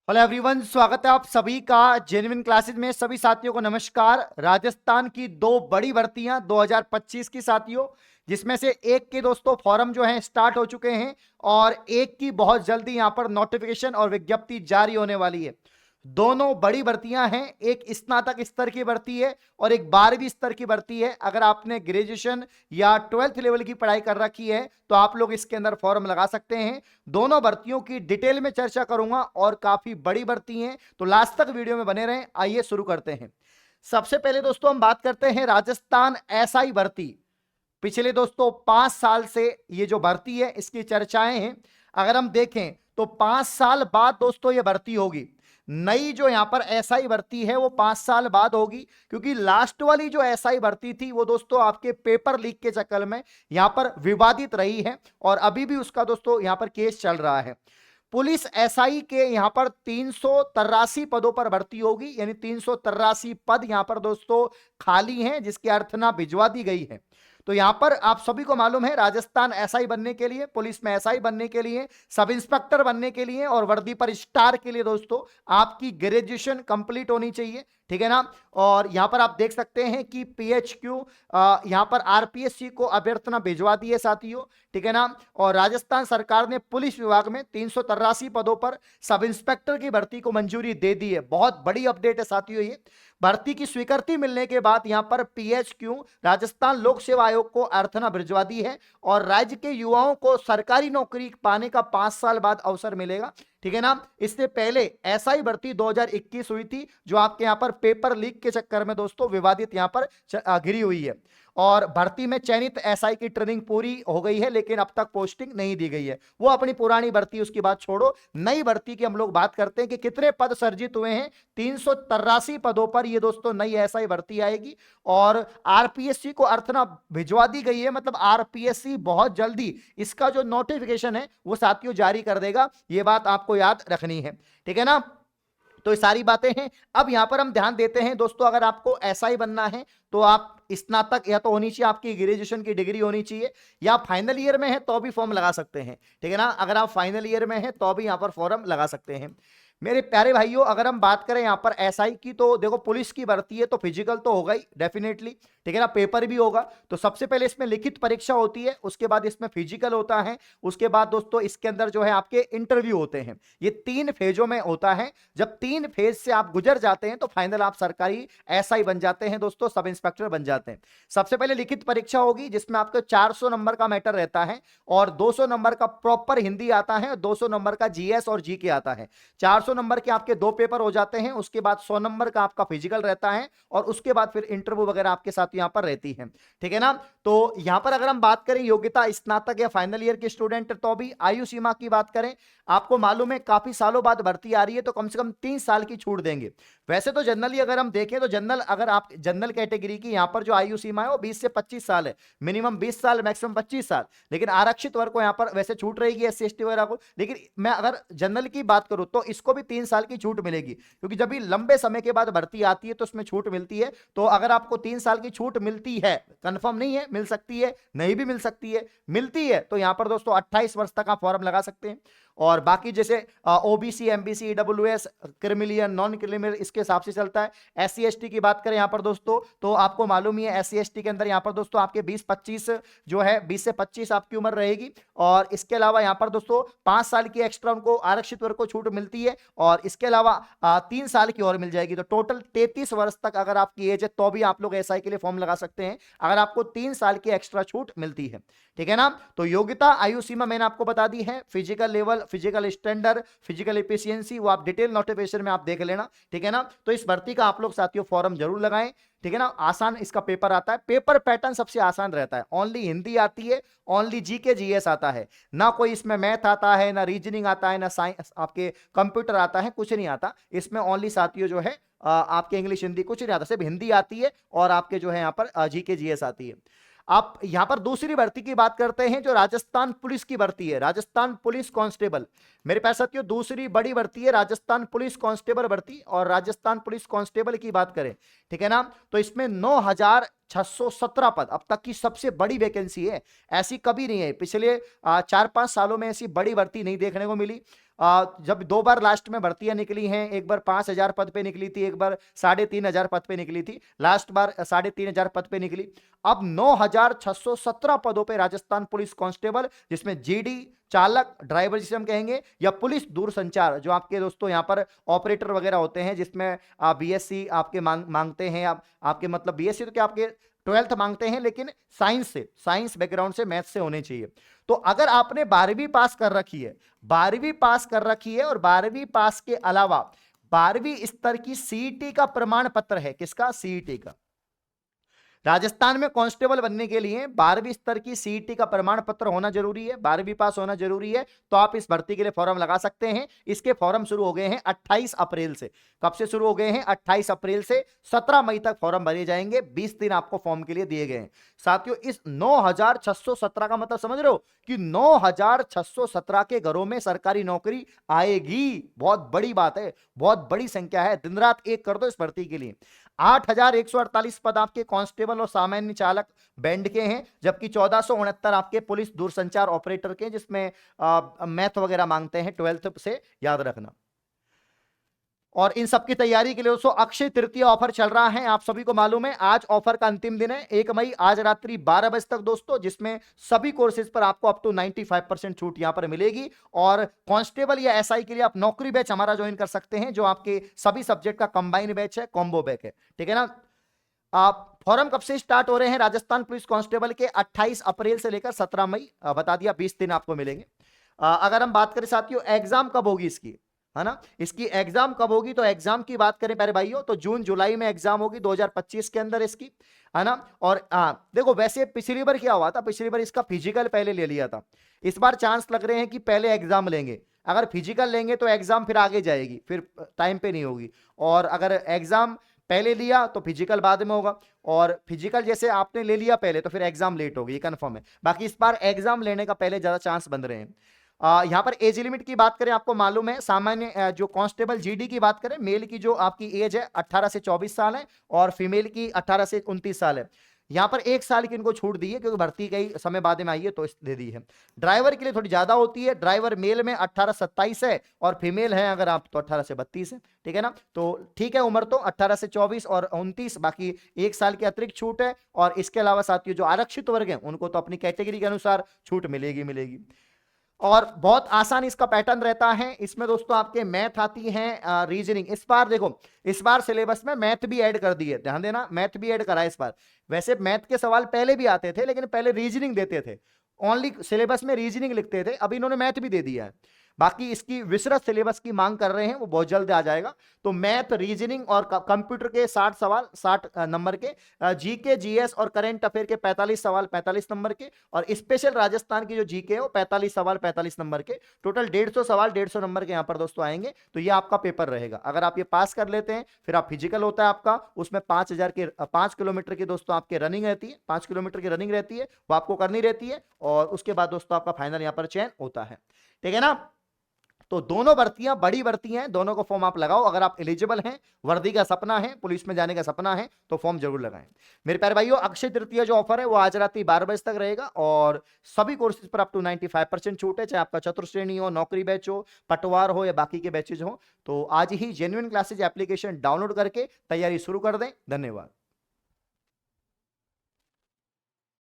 Hello everyone, स्वागत है आप सभी का जेन्युइन क्लासेस में। सभी साथियों को नमस्कार। राजस्थान की दो बड़ी भर्तियां 2025 की साथियों, जिसमें से एक के दोस्तों फॉर्म जो है स्टार्ट हो चुके हैं और एक की बहुत जल्दी यहां पर नोटिफिकेशन और विज्ञप्ति जारी होने वाली है। दोनों बड़ी भर्तियां हैं, एक स्नातक स्तर की भर्ती है और एक 12वीं स्तर की भर्ती है। अगर आपने ग्रेजुएशन या 12th लेवल की पढ़ाई कर रखी है तो आप लोग इसके अंदर फॉर्म लगा सकते हैं। दोनों भर्तियों की डिटेल में चर्चा करूंगा और काफी बड़ी भर्ती हैं, तो लास्ट तक वीडियो में बने रहें। आइए शुरू करते हैं। सबसे पहले दोस्तों हम बात करते हैं राजस्थान एसआई भर्ती। पिछले दोस्तों 5 साल से ये जो भर्ती है इसकी चर्चाएं हैं। अगर हम देखें तो 5 साल बाद दोस्तों ये भर्ती होगी। नई जो यहां पर एसआई भर्ती है वो 5 साल बाद होगी, क्योंकि लास्ट वाली जो एसआई भर्ती थी वो दोस्तों आपके पेपर लीक के चक्कर में यहां पर विवादित रही है और अभी भी उसका दोस्तों यहां पर केस चल रहा है। पुलिस एसआई के यहां पर 383 पदों पर भर्ती होगी, यानी 383 पद यहां पर दोस्तों खाली हैं, जिसकी अर्थना भिजवा दी गई है। तो यहां पर आप सभी को मालूम है, राजस्थान एसआई बनने के लिए, पुलिस में एसआई बनने के लिए, सब इंस्पेक्टर बनने के लिए और वर्दी पर स्टार के लिए दोस्तों आपकी ग्रेजुएशन कंप्लीट होनी चाहिए, ठीक है ना। और यहां पर आप देख सकते हैं कि पीएचक्यू यहां पर आरपीएससी को अभ्यर्थना भिजवा दी है साथियों, ठीक है ना। और राजस्थान सरकार ने पुलिस विभाग में 383 पदों पर सब इंस्पेक्टर की भर्ती को मंजूरी दे दी है। बहुत बड़ी अपडेट है साथियों ये। भर्ती की स्वीकृति मिलने के बाद यहां पर पीएचक्यू राजस्थान लोक सेवा आयोग को अर्थना भिजवा दी है और राज्य के युवाओं को सरकारी नौकरी पाने का 5 साल बाद अवसर मिलेगा, ठीक है ना। इससे पहले एसआई भर्ती 2021 हुई थी, जो आपके यहां पर पेपर लीक के चक्कर में दोस्तों विवादित यहां पर घिरी हुई है। और भर्ती में चयनित एसआई की ट्रेनिंग पूरी हो गई है, लेकिन अब तक पोस्टिंग नहीं दी गई है। वो अपनी पुरानी भर्ती, उसकी बात छोड़ो, नई भर्ती की हम लोग बात करते हैं कि कितने पद सर्जित हुए हैं। 383 पदों पर ये दोस्तों नई एसआई भर्ती आएगी और आरपीएससी को अर्थना भिजवा दी गई है। मतलब आरपीएससी बहुत जल्दी इसका जो नोटिफिकेशन है वो साथियों जारी कर देगा, ये बात आपको याद रखनी है, ठीक है ना। तो ये सारी बातें हैं। अब यहां पर हम ध्यान देते हैं दोस्तों, अगर आपको एसआई बनना है तो आप स्नातक या तो होनी चाहिए, आपकी ग्रेजुएशन की डिग्री होनी चाहिए, या फाइनल ईयर में है तो भी फॉर्म लगा सकते हैं, ठीक है ना। अगर आप फाइनल ईयर में है तो भी यहां पर फॉर्म लगा सकते हैं। मेरे प्यारे भाइयों, अगर हम बात करें यहां पर एसआई की, तो देखो पुलिस की भर्ती है तो फिजिकल तो होगा ही डेफिनेटली, ठीक है ना, पेपर भी होगा। तो सबसे पहले इसमें लिखित परीक्षा होती है, उसके बाद इसमें फिजिकल होता है, उसके बाद दोस्तों इसके अंदर जो है आपके इंटरव्यू होते हैं। ये 3 फेजों में होता है। जब 3 फेज से आप गुजर जाते हैं तो फाइनल आप सरकारी एसआई बन जाते हैं दोस्तों, सब इंस्पेक्टर बन जाते हैं। सबसे पहले लिखित परीक्षा होगी, जिसमें आपको 400 नंबर का मैटर रहता है और 200 नंबर का प्रॉपर हिंदी आता है, 200 नंबर का जीएस और जीके आता है। 400 नंबर के आपके 2 पेपर हो जाते हैं, उसके बाद 100 नंबर का आपका फिजिकल रहता है और उसके बाद फिर इंटरव्यू वगैरह आपके साथ यहां पर रहती है, ठीक है ना। तो यहां पर अगर हम बात करें योग्यता स्नातक या फाइनल ईयर के स्टूडेंट, तो भी आयु सीमा की बात करें, आपको मालूम है काफी सालों बाद भर्ती आ रही है तो कम से कम 3 साल की छूट देंगे। वैसे तो जनरली अगर हम देखें तो जनरल, अगर आप जनरल कैटेगरी की यहां पर जो आयु सीमा है वो 20 से 25 साल है, मिनिमम 20 साल, मैक्सिमम 25 साल। लेकिन आरक्षित वर्ग को यहां पर वैसे छूट रहेगी, एससी एसटी वगैरह को। लेकिन मैं अगर जनरल की बात करूं तो इसको भी 3 साल की छूट मिलेगी, क्योंकि जब भी लंबे समय के बाद भर्ती आती है तो उसमें छूट मिलती है। तो अगर आपको 3 साल की छूट मिलती है, कंफर्म नहीं है, मिल सकती है, नहीं भी मिल सकती है, मिलती है तो यहां पर दोस्तों 28 वर्ष तक आप फॉर्म लगा सकते हैं। और बाकी जैसे ओबीसी, एमबीसी, ईडब्ल्यूएस, क्रिमिलियन, नॉन क्रिमिलियन, इसके हिसाब से चलता है। एससी एसटी की बात करें यहां पर दोस्तों, तो आपको मालूम ही है एससी एसटी के अंदर यहां पर दोस्तों आपके 20-25 जो है, 20 से 25 आपकी उम्र रहेगी। और इसके अलावा यहां पर दोस्तों 5 साल की एक्स्ट्रा उनको आरक्षित वर्ग को छूट मिलती है और इसके अलावा 3 साल की और मिल जाएगी। तो टोटल 33 वर्ष तक अगर आपकी एज है तो भी आप लोग एसआई के लिए फॉर्म लगा सकते हैं, अगर आपको 3 साल की एक्स्ट्रा छूट मिलती है, ठीक है ना। तो योग्यता आयु सीमा मैंने आपको बता दी है, physical level, physical standard, physical efficiency, वो आप डिटेल नोटिफिकेशन में आप देख लेना, ठीक है ना। तो इस भर्ती का आप लोग साथियों फॉर्म जरूर लगाएं, ठीक है ना। आसान इसका पेपर आता है, पेपर पैटर्न सबसे आसान रहता है, ओनली हिंदी आती है, ओनली जीके जीएस आता है, ना कोई इसमें मैथ आता है, ना रीजनिंग आता है, ना साइंस आपके कंप्यूटर आता है, कुछ नहीं आता इसमें। ओनली साथियों जो है आपके इंग्लिश हिंदी कुछ नहीं आता, सिर्फ हिंदी आती है और आपके जो है यहाँ पर जीके जीएस आती है। आप यहां पर दूसरी भर्ती की बात करते हैं, जो राजस्थान पुलिस की भर्ती है, राजस्थान पुलिस कांस्टेबल। मेरे पास साथियों दूसरी बड़ी भर्ती है राजस्थान पुलिस कांस्टेबल भर्ती। और राजस्थान पुलिस कांस्टेबल की बात करें, ठीक है ना, तो इसमें 9,617 पद अब तक की सबसे बड़ी वैकेंसी है। ऐसी कभी नहीं है, पिछले 4-5 सालों में ऐसी बड़ी भर्ती नहीं देखने को मिली। जब 2 बार लास्ट में भर्तियां निकली हैं, एक बार 5,000 पद पे निकली थी, एक बार 3,500 पद पे निकली थी, लास्ट बार 3,500 पद पे निकली। अब 9,617 पदों पे राजस्थान पुलिस कांस्टेबल, जिसमें जीडी, चालक, ड्राइवर जिसे हम कहेंगे, या पुलिस दूरसंचार जो आपके दोस्तों यहाँ पर ऑपरेटर वगैरह होते हैं, जिसमें बीएससी आपके मांगते हैं, आपके मतलब बीएससी तो क्या आपके 12th मांगते हैं, लेकिन साइंस बैकग्राउंड से, मैथ से होने चाहिए। तो अगर आपने 12वीं पास कर रखी है, 12वीं पास कर रखी है और 12वीं पास के अलावा 12वीं स्तर की सीईटी का प्रमाण पत्र है, किसका? सीईटी का। राजस्थान में कांस्टेबल बनने के लिए 12वीं स्तर की सीईटी का प्रमाण पत्र होना जरूरी है, 12वीं पास होना जरूरी है, तो आप इस भर्ती के लिए फॉर्म लगा सकते हैं। इसके फॉर्म शुरू हो गए हैं 28 अप्रैल से। कब से शुरू हो गए हैं? 28 अप्रैल से 17 मई तक फॉर्म भरे जाएंगे। 20 दिन आपको फॉर्म के लिए दिए गए हैं। साथियों, इस 9,617 का मतलब समझ रहे हो कि 9,617 के घरों में सरकारी नौकरी आएगी। बहुत बड़ी बात है, बहुत बड़ी संख्या है। दिन रात एक कर दो इस भर्ती के लिए। 8,148 पद आपके कांस्टेबल और सामान्य चालक बैंड के हैं, जबकि 1,469 आपके पुलिस दूरसंचार ऑपरेटर के, जिसमें मैथ वगैरह मांगते हैं 12th से, याद रखना। और इन सब की तैयारी के लिए दोस्तों अक्षय तृतीया ऑफर चल रहा है, आप सभी को मालूम है। आज ऑफर का अंतिम दिन है, 1 मई, आज रात्रि 12 बजे तक दोस्तों, जिसमें सभी कोर्सेज पर आपको अप टू 95% छूट यहां पर मिलेगी। और कांस्टेबल या एसआई के लिए आप नौकरी बैच हमारा ज्वाइन कर सकते हैं, जो आपके सभी सब्जेक्ट का कंबाइन बैच है, कॉम्बो बैच है, ठीक है ना। आप फॉर्म कब से स्टार्ट हो रहे हैं? राजस्थान पुलिस कांस्टेबल के 28 अप्रैल से लेकर 17 मई, बता दिया, 20 दिन आपको मिलेंगे। अगर हम बात करें साथियों एग्जाम कब होगी इसकी, है ना, इसकी एग्जाम कब होगी, तो एग्जाम की बात करें प्यारे भाइयों तो जून जुलाई में एग्जाम होगी 2025 के अंदर इसकी, है ना। और देखो वैसे पिछली बार क्या हुआ था, पिछली बार इसका फिजिकल पहले ले लिया था। इस बार चांस लग रहे हैं कि पहले एग्जाम लेंगे। अगर फिजिकल लेंगे तो एग्जाम फिर आगे जाएगी, फिर टाइम पे नहीं होगी। और अगर एग्जाम पहले लिया तो फिजिकल बाद में होगा, और फिजिकल जैसे आपने ले लिया पहले तो फिर एग्जाम लेट होगी, ये कंफर्म है। बाकी इस बार एग्जाम लेने का पहले ज्यादा चांस बन रहे हैं। यहां पर एज लिमिट की बात करें, आपको मालूम है सामान्य जो कांस्टेबल जीडी की बात करें, मेल की जो आपकी एज है 18 से 24 साल है, और फीमेल की 18 से 29 साल है। यहां पर 1 साल की इनको छूट दी है, क्योंकि भर्ती कई समय बाद में आई है तो दे दी है। ड्राइवर के लिए थोड़ी ज्यादा होती है, ड्राइवर मेल में 18 से 27 है, और फीमेल है अगर आप तो 18 से 32 है, ठीक है ना। तो ठीक है, उम्र तो 18 से 24 और 29, बाकी 1 साल की अतिरिक्त छूट है। और इसके अलावा साथियों जो आरक्षित वर्ग है उनको तो अपनी कैटेगरी के अनुसार छूट मिलेगी। और बहुत आसान इसका पैटर्न रहता है। इसमें दोस्तों आपके मैथ आती है, रीजनिंग। इस बार देखो, इस बार सिलेबस में मैथ भी ऐड कर दी है, ध्यान देना, मैथ भी ऐड करा है इस बार। वैसे मैथ के सवाल पहले भी आते थे, लेकिन पहले रीजनिंग देते थे, ओनली सिलेबस में रीजनिंग लिखते थे। अब इन्होंने मैथ भी दे दिया है। बाकी इसकी विस्तृत सिलेबस की मांग कर रहे हैं, वो बहुत जल्द आ जाएगा। तो मैथ, रीजनिंग और कंप्यूटर के 60 सवाल 60 नंबर के, जीके, जीएस और करंट अफेयर के 45 सवाल 45 नंबर के, और स्पेशल राजस्थान की जो जीके है वो 45 सवाल 45 नंबर के। टोटल 150 सवाल 150 नंबर के यहाँ पर दोस्तों आएंगे। तो ये आपका पेपर रहेगा। अगर आप ये पास कर लेते हैं, फिर आप फिजिकल होता है आपका, उसमें 5,000 के 5 किलोमीटर की दोस्तों आपके रनिंग रहती है, 5 किलोमीटर की रनिंग रहती है, वो आपको करनी रहती है। और उसके बाद दोस्तों आपका फाइनल यहाँ पर चयन होता है, ठीक है ना। तो दोनों भर्तियां बड़ी भर्तियां हैं, दोनों को फॉर्म आप लगाओ। अगर आप एलिजिबल हैं, वर्दी का सपना है, पुलिस में जाने का सपना है, तो फॉर्म जरूर लगाएं। मेरे प्यारे भाइयों, अक्षय तृतीया जो ऑफर है वो आज रात 12 बजे तक रहेगा, और सभी कोर्सेज पर अप टू 95% छूट है, चाहे आपका चतुर्श्रेणी हो, नौकरी बैच हो, पटवार हो, या बाकी के बैचेज हो। तो आज ही जेन्युइन क्लासेज एप्लीकेशन डाउनलोड करके तैयारी शुरू कर दें। धन्यवाद।